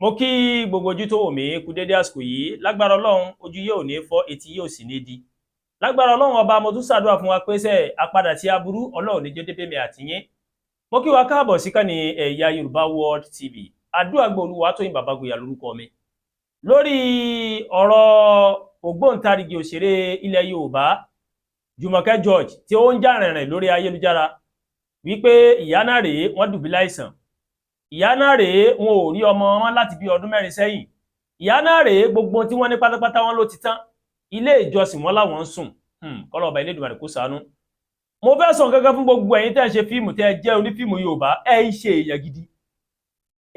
mo kí gbogbo ojú tó wò mí kú dédé àsìkò yìí lágbára Ọlọ́run ojú yóò ní fọ́ etí yóò sì ní di lágbára Ọlọ́run ọba mo tún ṣàdúrà fún wa pé ṣe àpadà sí aburú Ọlọ́run ní jẹ́ dé mi àti yín mo kí wa káàbọ̀ sí kàní Ẹ̀yà Yorùbá World TV àdúrà gbọ́ Olúwatóyìn Bàbágboyà lórúkọ mi lórí ọ̀rọ̀ ògbóǹtarìgì òṣèré ilẹ̀ Yorùbá Jùmọ̀kẹ́ George tí ó ń jà rìnrìn lórí ayélujára wípé ìyá náà rèé wọ́n dùbúlẹ̀ àìsàn ìyá náà rèé wọn ò rí ọmọ wọn láti bí ọdún mẹ́rin sẹ́yìn ìyá náà rèé gbogbo tí wọ́n ní pátápátá wọn ló ti tán ilé ìjọsìn wọn láwọn ń sùn kọlọba Elédùmarè kó ṣàánú. Mo fẹ́ sọ gẹ́gẹ́ fún gbogbo ẹ̀yin tẹ́ ń ṣe fíìmù tẹ́ jẹ́ onífíìmù Yorùbá ẹ ń ṣe èèyàn gidi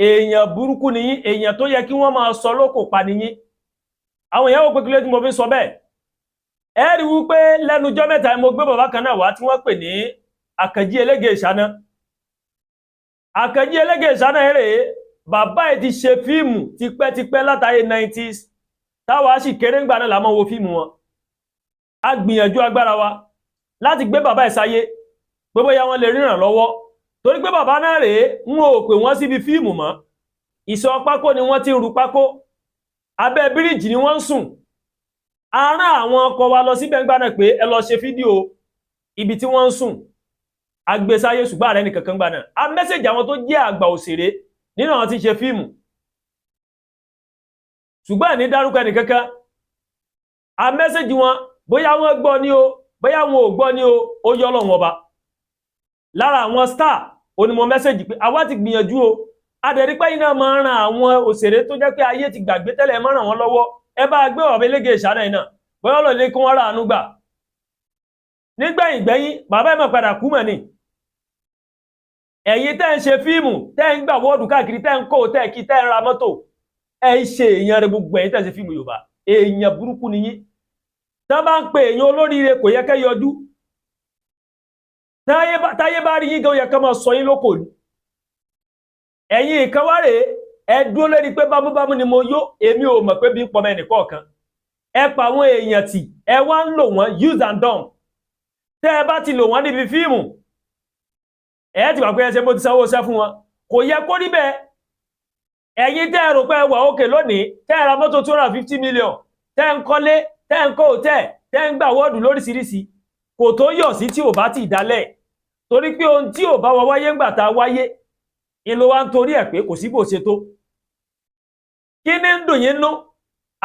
èèyàn burúkú ni yín èèyàn tó yẹ kí wọ́n máa sọ lókò pa ni yín àwọn èèyàn wò pé kílé tí mo fi sọ bẹ́ẹ̀ ẹ rí wípé lẹ́nujọ́ mẹ́ta mo gbé bàbá kan náà wá tí wọ́n pè ní Àkànjí Elége Ìṣáná Àkànjí Elége Ìṣáná rèé bàbá ẹ̀ ti ṣe fíìmù tipẹ́tipẹ́ látàrí 90s táwa sì kéré ńgbà náà la máa wo fíìmù wọn a gbìyànjú agbára wa láti gbé bàbá ẹ̀ sáyé pé bóyá wọ́n lè ríran lọ́wọ́ torí pé bàbá náà rèé ń ò pè wọ́n síbi fíìmù mọ́ ìsọ̀ pákó ni wọ́n ti ń ru pákó abẹ́ bíríìjì ni wọ́n ń sùn a rán àwọn ọkọ̀ wa lọ síbẹ̀ ńgbà náà pé ẹ lọ ṣe fídíò ibi tí wọ́n ń sùn agbésáyé ṣùgbọ́n ààrẹ nìkankan gbà náà a mẹ́sẹ̀jì àwọn tó jẹ́ àgbà òṣèré nínú àwọn tí ń ṣe fíìmù ṣùgbọ́n ní dárúkọ ẹnìkankan a mẹ́sẹ̀jì wọn bóyá wọ́n gbọ́ ní o bóyá wọn ò gbọ́ ní o ó yọ Ọlọ́run ọba lára àwọn star onímọ̀ mẹ́sẹ̀jì pé àwa ti gbìyànjú o adẹ̀rípẹ́ iná máa ń ran àwọn òṣèré tó jẹ́ pé ayé ti gbàgbé tẹ́lẹ̀ máa ràn wọ́n lọ́wọ́ ẹ bá gbé Bàbá Elége Ìṣáná iná bóyá Ọlọ́run lè kí wọ́n ráàánú gbà nígbẹ̀yìn gbẹ̀yìn bàbá ẹ̀ máa padà kú mọ̀ ni ẹ̀yin tẹ́ ń ṣe fíìmù tẹ́ ń gbà wọ́ọ̀dù káàkiri tẹ́ ń kó tẹ́ kí tẹ́ ń ra mọ́tò ẹ ṣe èèyàn rẹ gbogbo ẹ̀yin tẹ́ ń ṣe fíìmù Yorùbá èèyàn burúkú ni yín tán bá ń pe èèyàn olóríire kò yẹ kẹ́ yọjú táyé bá rí yín gan yẹ kẹ́ máa sọ yín lóko ni ẹ̀yin ìkan wá rèé ẹ dúró lórí pé bámúbámú ni mo yó èmi ò mọ̀ pé bí ń pọmọ ẹnìkọ̀ọ̀kan ẹ pa àwọn èèyàn tì ẹ wá ń lò wọ́n use and dump tẹ́ ẹ bá ti lò wọ́n níbi fíìmù ẹ ti wà pé ẹsẹ̀ bó ti sanwó ṣẹ́ fún wọn kò yẹ kó rí bẹ́ẹ̀ ẹ̀yin tẹ́ ẹ rò pé wà òkè lónìí tẹ́ ẹ ra mọ́tò 250 million tẹ́ ń kọ́lé tẹ́ ń kọ́ òtẹ́ tẹ́ ń gbà wọ́ọ̀dù lóríṣiríṣi kò tó yọ̀ sí tí ò bá ti dálẹ̀ torí pé ohun tí ò bá wa wáyé ńgbà tá a wáyé ìlú wa ń torí ẹ̀ pé kò sí bó ṣe tó kí ní ń dùn yín nú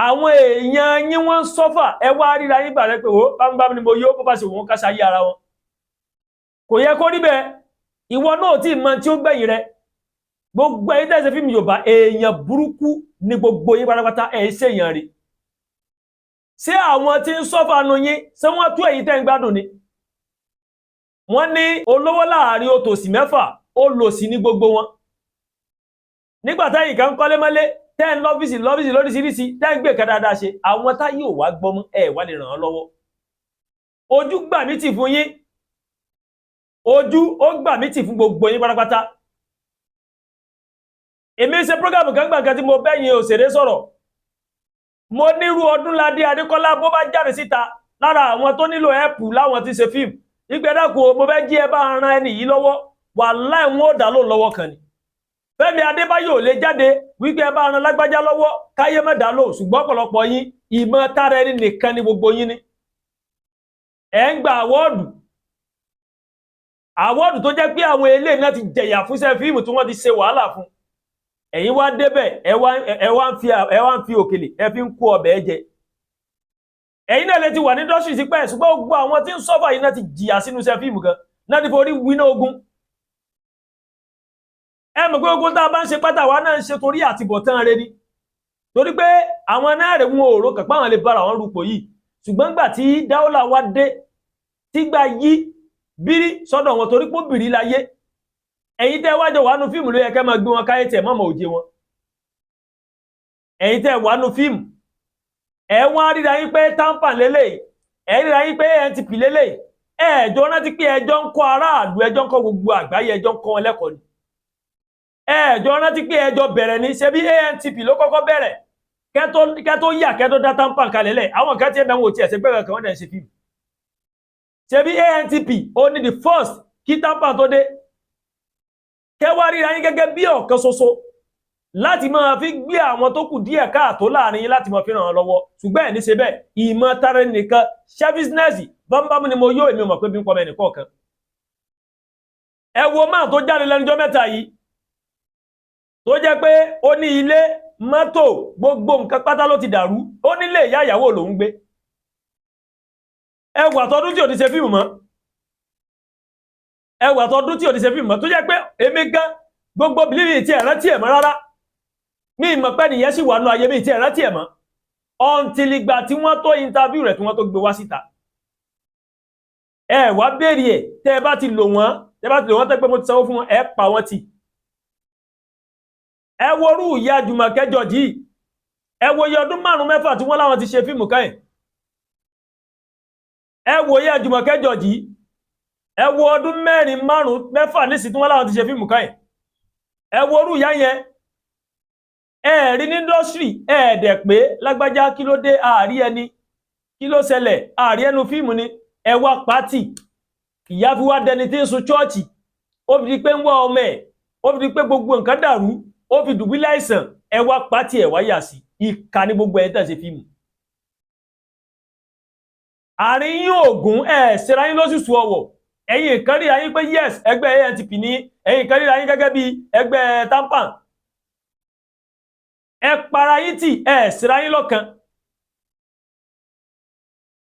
àwọn èèyàn yín wọ́n ń sọ́fà ẹ wá ríra yín bàrẹ́ pé ó bámúbámú ni mo yó bó bá ṣe wọ́n káṣá yí ara wọn kò yẹ kó rí bẹ́ẹ̀ ìwọ náà tí mọ̀ tí ó gbẹ̀yìn rẹ gbogbo ẹ̀yin tẹ́ ṣe fíìmù Yorùbá èèyàn burúkú ní gbogbo yín pátápátá ẹ̀ ṣe èèyàn rí ṣé àwọn tí ń sọ́fà nu yín ṣé wọ́n tó èyí tẹ́ ń gbádùn ni wọ́n ní olówó láàrin òtòṣì mẹ́fà ó lòṣì ní gbogbo wọn nígbà táyì kan kọ́lé mọ́lé tẹ́ ń lọ́fíìsì lóríṣiríṣi tẹ́ ń gbé kan dáadáa ṣe àwọn táyì ò wá gbọ́mú ẹ̀ wá lè ràn án lọ́wọ́ ojú gbà mí tì fún yín ojú ó gbà mí tì fún gbogbo yín pátápátá èmi ṣe prógámù kan gbàǹkan tí mo bẹ́yìn òṣèré sọ̀rọ̀ mo nírú Ọdúnládé Adékọ́lá bó bá jáde síta lára àwọn tó nílò ẹ̀pù láwọn tí ṣe fíìmù ìgbẹ́dàkùn mo fẹ́ jí ẹ bá ran ẹni yìí lọ́wọ́ wàláhì wọn ò dá lóun lọ́wọ́ kan ni Fẹ́mi Adébáyọ̀ lè jáde wípé ẹ bá ran lágbájá lọ́wọ́ káyé má dá lóun ṣùgbọ́n ọ̀pọ̀lọpọ̀ yín ìmọ̀ tara ẹni nìkan ni gbogbo yín ni ẹ̀ ń gba àwọ́ọ̀dù tó jẹ́ pé àwọn ilé náà ti jẹ̀yà fúnṣẹ́ fíìmù tí wọ́n ti ṣe wàhálà fún ẹ̀yin wá débẹ̀ ẹ wá ń fi òkèlè ẹ fi ń kó ọbẹ̀ jẹ ẹ̀yin náà lè ti wà ní dọ́ṣì sí pẹ́ ṣùgbọ́n gbogbo àwọn tí ń sọ́fà yìí náà ti jìyà sínú iṣẹ́ fíìmù gan náà ti forí winá ogun ẹ mọ̀ pé ogun tá a bá ń ṣe pátá wa náà ń ṣe torí àtibọ̀tán rẹ ni torí pé àwọn náà rẹ̀ wọn ò rò kàn pé àwọn lè bára wọn rúpò yìí ṣùgbọ́n gbà tí dáúlà wá dé tí gbà yí bírí sọ́dọ̀ wọn torí pé bìrí láyé ẹ̀yin tẹ́ wájọ wánú fíìmù ló yẹ kẹ́ máa gbé wọn káyé tẹ̀ mọ́mọ́ òjé wọn ẹ̀yin tẹ́ wánú fíìmù ẹ̀ wọ́n ríra yín pé tampa lélẹ̀ ẹ̀ ríra yín pé NTP lélẹ̀ ẹ̀ẹ́jọ́ rántí pé ẹjọ́ ń kọ́ aráàlú ẹjọ́ ń kọ́ gbogbo àgbáyé ẹjọ́ ń kọ́ wọn lẹ́kọ̀ọ́ ni ẹ̀ẹ́jọ́ rántí pé ẹjọ́ bẹ̀rẹ̀ ní ṣe bí ANTP ló kọ́kọ́ bẹ̀rẹ̀ kẹ́tó yà kẹ́tó dá tampa kalẹ̀ lẹ̀ àwọn kan tí ẹ̀ mẹ́wọ̀n ti ẹ̀sẹ̀ gbẹ̀rẹ̀ kan wọ́n dẹ̀ ṣe fíìmù ṣebí ANTP ó ní the first kí tampa tó dé kẹwàá ríra yín gẹ́gẹ́ bí ọ̀kan ṣoṣo láti máa fi gbé àwọn tó kù díẹ̀ káàtó láàrin yín láti máa fi ràn án lọ́wọ́ ṣùgbọ́n ẹ̀ ní ṣe bẹ́ẹ̀ ìmọ̀ tara nìkan ṣẹ́ bísínẹ́sì bámbámú ni mo yó èmi mọ̀ pé bí ń pọ̀ mẹ́rin kọ̀ọ̀kan. ẹ wo máa tó jáde lẹ́nujọ́ mẹ́ta yìí tó jẹ́ pé ó ní ilé mọ́tò gbogbo nǹkan pátá ló ti dàrú ó nílé ìyá ìyàwó lòún gbé. ẹ wà tọdún tí ò ní ṣe fíìmù mọ́ ẹ wà tọdún tí ò ní ṣe fíìmù mọ́ tó jẹ́ pé èmi gan gbogbo bìlíì tí ẹ̀ rántí ẹ̀ mọ́ rárá mi ìmọ̀ pẹ́ nìyẹn sì wà nù ayé mi tí ẹ̀ rántí ẹ̀ mọ́ until ìgbà tí wọ́n tó interview rẹ̀ tí wọ́n tó gbé wá síta. ẹ wá béèrè ẹ̀ tẹ́ ẹ bá ti lò wọ́n tẹ́ pé mo ti sanwó fún wọn ẹ pa wọ́n tì. ẹ worú ìyá Jùmọ̀kẹ́ Jọ̀jí ẹ wo iye ọdún 5-6 tí wọ́n láwọn ti ṣe fíìmù káyìn. ẹ wo ìyá Jùmọ̀kẹ́ Jọ̀jí ẹ wo ọdún 4-5 nísìsiyìí tí wọ́n láwọn ti ṣe fíìmù káyìn. ẹ worú ìyá yẹn ẹ rí ní indọ́sírì ẹ dẹ̀ pé lágbájá kí ló dé àárí ẹni kí ló ṣẹlẹ̀ àárí ẹnu fíìmù ni ẹ wá pátì ìyá fi wá dẹni tí ń sun chọ́ọ̀chì ó fi di pé ń wá ọmọ ẹ̀ ó fi di pé gbogbo nǹkan dàrú ó fi dùbúlẹ̀ àìsàn ẹ wá pátì ẹ wá yà sí ìka ní gbogbo ẹ̀ tẹ̀ ṣe fíìmù. àárín yín ògún ẹ ṣera yín lóṣùṣù ọwọ̀ ẹ̀yin kan ríra yín pé yes ẹgbẹ́ ANTP ní ẹ̀yin kan ríra yín gẹ́gẹ́ bí ẹgbẹ́ tampan ẹ para yín tì ẹ ṣera yín lọ́kan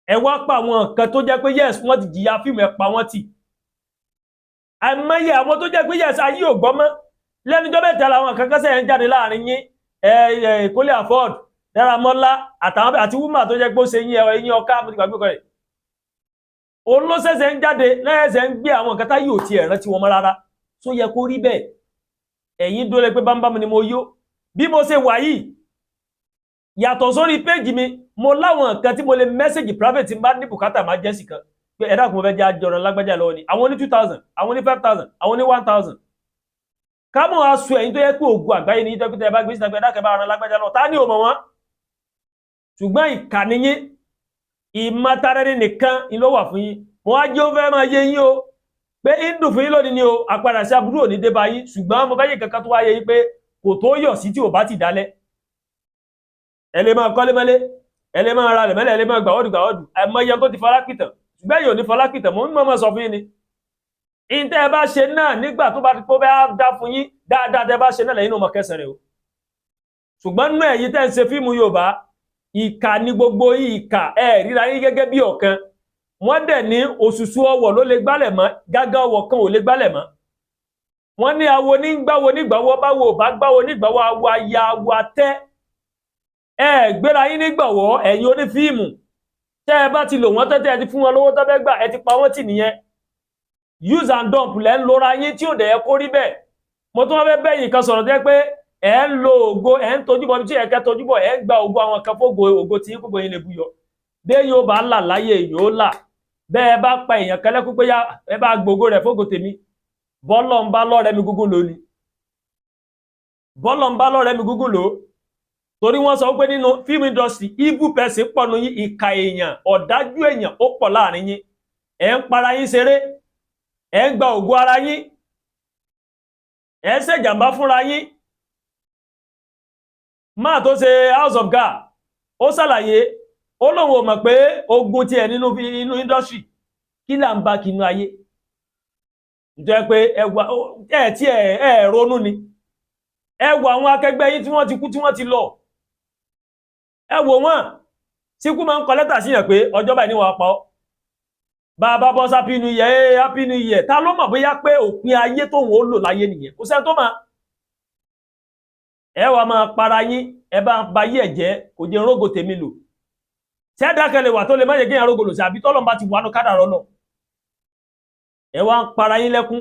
ẹ wá pa àwọn nǹkan tó jẹ́ pé yes wọ́n ti jìyà fíìmù ẹ pa wọ́n tì àìmọye àwọn tó jẹ́ pé yes ayé ò gbọ́ mọ́ lẹ́nujọ́ mẹ́ta làwọn kankan sẹ́yìn jáde láàrin yín Kólé Afford Dáramọ́lá àtàwọn àti wúmà tó jẹ́ pé ó ṣe yín ọká mo ti gbàgbé kọ́ rẹ̀ òun ló ṣẹ̀ṣẹ̀ ń jáde lẹ́ẹ̀ṣẹ̀ ń gbé àwọn nǹkan táyé ò tiẹ̀ rántí wọn mọ́ rárá tó yẹ kó rí bẹ́ẹ̀ ẹ̀yin dólé pé bámbámu ni mo yó bí mo ṣe wà yìí yàtọ̀ sórí péjì mi mo láwọn nǹkan tí mo lè mẹ́sẹ̀gì private bá ní bùkátà máa jẹ́ sí kan pé ẹ̀dá kò fẹ́ jẹ́ àjọrọ̀ lágbájá lọ́wọ́ ni àwọn ní 2000 àwọn ní 5000 àwọn ní 1000 kámọ̀ aṣọ ẹ̀yin tó yẹ pé ògùn àgbáyé ní dókítà ẹ̀bá gbé sí ẹ̀dá kẹbà ara lágbájá lọ ta ni ò mọ̀ wọn ṣùgbọ́n ìkànnì yín ìmọ̀tárẹ́rẹ́ nìkan ni ló wà fún yín wọ́n á jẹ́ ó fẹ́ máa yé yín o pé ìdùn fún yín lónìí ni o àpadà sí aburú òní dé bá yín ṣùgbọ́n mo fẹ́ yí kankan tó wáyé yín pé kò tó yọ̀ sí tí ò bá ti dálẹ̀ ẹ lè máa kọ́lé mọ́lé ẹ lè máa ra lẹ̀ mẹ́lẹ̀ ẹ lè máa gbàwọ́dù àìmọye tó ti fọlápìtàn ṣùgbọ́n yóò ní fọlápìtàn mo ń mọ̀ sọ fún yín ni ìtẹ́ ẹ bá ṣe náà nígbà tó bá ti kó bá dá fún yín dáadáa tẹ́ bá ṣe náà lẹ́yìn náà mọ̀ kẹsàn rẹ̀ o ṣùgbọ́n náà èyí tẹ́ ń ṣe fíìmù Yorùbá ìkà ní gbogbo ìkà ẹ ríra yín gẹ́gẹ́ bí ọ̀kan wọ́n dẹ̀ ní òṣùṣù ọwọ̀ ló lè gbálẹ̀ mọ́ gágá ọwọ̀ kan ò lè gbálẹ̀ mọ́ wọ́n ní awo nígbàwo nígbàwọ́ báwo bá gbáwo nígbàwọ́ awo aya awo atẹ́ ẹ gbéra yín nígbàwọ́ ẹ̀yin onífíìmù tẹ́ ẹ bá ti lò wọ́n tẹ́tẹ́ ẹ ti fún wọn lówó tọ́fẹ́ gbà ẹ ti pa wọ́n tì nìyẹn use and dump lẹ́ ń lora yín tí ò dẹ̀ yẹ kó rí bẹ́ẹ̀ mo tún wọ́n fẹ́ bẹ́yìn kan sọ̀rọ̀ tẹ́ pé ẹ ń lo ògo ẹ ń tojú bọ̀ bí tí ẹ̀kẹ́ tojú bọ̀ ẹ ń gba ògo àwọn kan fógo ògo tí gbogbo yín lè buyọ bẹ́ẹ̀ yóò bá là láyé yóò là bẹ́ẹ̀ bá pa èèyàn kẹlẹ́kú pé ẹ bá gbogbo rẹ̀ fógo tèmi bọ́lọ̀ ń bá lọ́rẹ́ mi gúgún lò ní bọ́lọ̀ ń bá lọ́rẹ́ mi gúgún lò torí wọ́n sọ pé nínú film industry evil person pọ̀ nù yín ìkà èèyàn ọ̀dájú èèyàn ó pọ̀ láàrin yín ẹ ń para yín ṣeré ẹ ń gba ògo ara yín ẹ ń ṣèjàmbá fúnra yín máa tó ṣe House of God ó ṣàlàyé ó lóun ò mọ̀ pé ogun tiẹ̀ nínú industry kí là ń bá kínú ayé jẹ́ pé ẹ tí ẹ ronú ni ẹ wo àwọn akẹgbẹ́ yín tí wọ́n ti kú tí wọ́n ti lọ ẹ wò wọ́n síkú máa ń kọ lẹ́tà síyàn pé ọjọ́ báyìí ni wọ́n pa ọ́ bàbá bọ́ happy new year happy new year ta ló mọ̀ bóyá pé òpin ayé tóun ó lò láyé nìyẹn kò sẹ́ni tó mọ̀ ẹ wà máa para yín ẹ bá ba yí ẹ̀jẹ̀ kò jẹ́ rógò tèmi lò tí ẹ̀dákẹ́lẹ̀ wà tó lè má yẹ kéèyàn rógò lò sí àbí tọ́lọ́mbà ti wà nù kádàrọ́ náà ẹ wá ń para yín lẹ́kún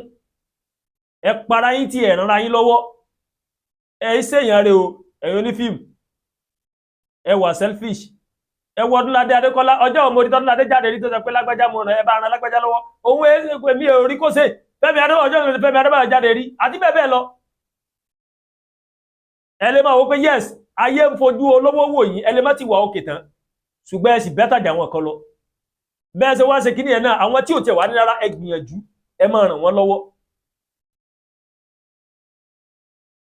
ẹ para yín tí ẹ̀ ránra yín lọ́wọ́ ẹ ṣèyàn rẹ o ẹ̀yin onífíìmù ẹ wà selfish ẹ wọ Ọdúnládé Adékọ́lá ọjọ́ òmòdì tọ́dúnládé jáde rí tó sọ pé lágbájá mọ̀ ẹ bá ran lágbájá lọ́wọ́ òun èmi ò rí kó ṣe Fẹ́mi Adébáyọ̀ ọjọ́ ìrìn Fẹ́mi Adébáyọ̀ jáde rí àti bẹ́ẹ̀ bẹ́ẹ̀ lọ ẹ lè máa wò pé yes ayé ń fojú olówó wò yín ẹ lè má ti wà òkè tán ṣùgbọ́n ẹ sì bẹ́tà jà wọn kan lọ bẹ́ẹ̀ ṣe wá ṣe kíní ẹ̀ náà àwọn tí ò tẹ̀ wá ní rárá ẹ gbìyànjú ẹ máa ràn wọ́n lọ́wọ́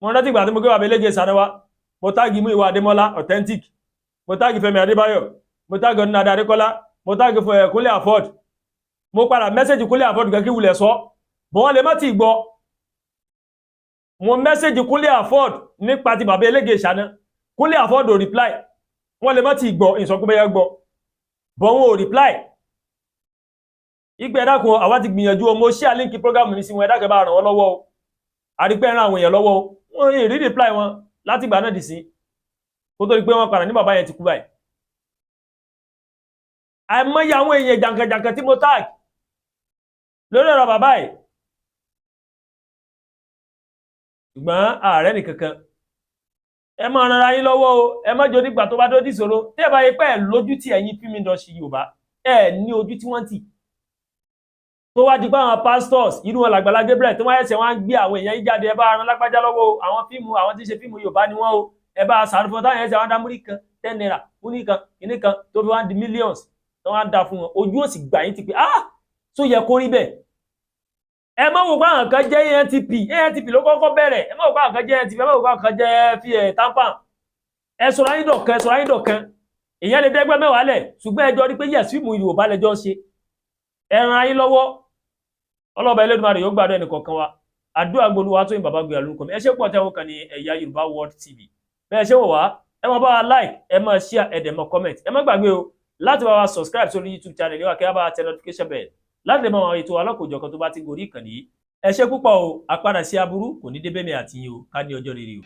mo rántí ìgbà tí mo gbé bàbá eléje Sanuwa mo táàgì Múyìwá Adémọ́lá authentic mo táàgì Fẹ́mi Adébáyọ̀ mo táàgì Ọdúnadé Adékọ́lá mo táàgì Kúnlé Afọ́d mo padà mẹ́sẹ̀jì Kúnlé Afọ́d gan kí wulẹ̀ sọ bọ́n wọ́n lè má ti gbọ́ mo mẹ́sẹ̀jì Kúnlé Afọ́d nípa ti bàbá eléje Ṣáná Kúnlé Afọ́d ò reply wọ́n lè má ti gbọ́ ìsọkúnbẹ́yẹ gbọ́ bọ́n wọn ò reply ìgbẹ́ ẹ̀dàkùn àwa ti gbìyànjú ọmọ ṣíà líǹkì prógámù mi sí wọn ẹ̀dàkẹ́ bá ràn wọ́n lọ́wọ́ o àrípẹ́ ẹ̀ràn àwọn èèyàn lọ́wọ́ o wọ́n rí reply wọn láti ìgbà náà dì sí kó tó di pé wọ́n padà ní bàbá yẹn ti kú báyìí àìmọye àwọn èèyàn jàǹkànjàǹkàn tí mo tag lórí ọ̀rọ̀ bàbá yìí ṣùgbọ́n ààrẹ nìkankan ẹ máa ran ara yín lọ́wọ́ o ẹ má jò nígbà tó bá dó dìṣòro tí ẹ bá yẹ pé ẹ lójú tí ẹ̀yin film industry Yorùbá ẹ ní ojú tí wọ́n tì tó wá di pé àwọn pastors irú wọn l'Àgbàlá Gabriel tó wá ẹsẹ̀ wọn gbé àwọn èèyàn yìí jáde ẹ bá ran lágbájá lọ́wọ́ o àwọn fíìmù àwọn tí ń ṣe fíìmù Yorùbá ni wọ́n o ẹ bá sàánú fún táwọn ẹsẹ̀ wọn dá múrí kan 10 naira múrí kan kìíní kan tó fi wá di millions tó wá dá fún wọn ojú ò sì gbà yín ti pé tó yẹ kó rí bẹ́ẹ̀ ẹ má wò pé àwọn kan jẹ́ ANTP ló kọ́kọ́ bẹ̀rẹ̀ ẹ má wò pé àwọn kan jẹ́ ANTP ẹ má wò pé àwọn kan jẹ́ fi tampan ẹ sọ̀rọ̀ ayé dọ̀kan èèyàn lè dẹ́gbẹ́ mẹ́wàá lẹ̀ ṣùgbọ́n ẹjọ́ rí pé yẹ̀ fíìmù Yorùbá lẹ́jọ́ ṣe ẹran ayé lọ́wọ́ ọlọ́ba Elédùmarè yóò gbàdọ̀ ẹnìkọ̀ọ̀kan wa àdúrà gbólúwa tó yìn bàbá gbé àlùkò mi ẹ ṣe pọ̀ tẹ́wọ́ kan ní Ẹ̀yà Yorùbá World TV bẹ́ẹ̀ ṣe wò wá ẹ máa bá wa like ẹ máa share ẹ dẹ̀ máa comment ẹ má gbàgbé o láti bá wa subscribe sórí YouTube channel wa kí a bá wa tẹ notification bell láti lè máa àwọn ètò alákòjọkan tó bá ti gorí ìkànnì ẹ ṣe púpọ̀ o àpadà sí aburú kò ní débẹ̀mí àti yín o ká ní ọjọ́ rere o.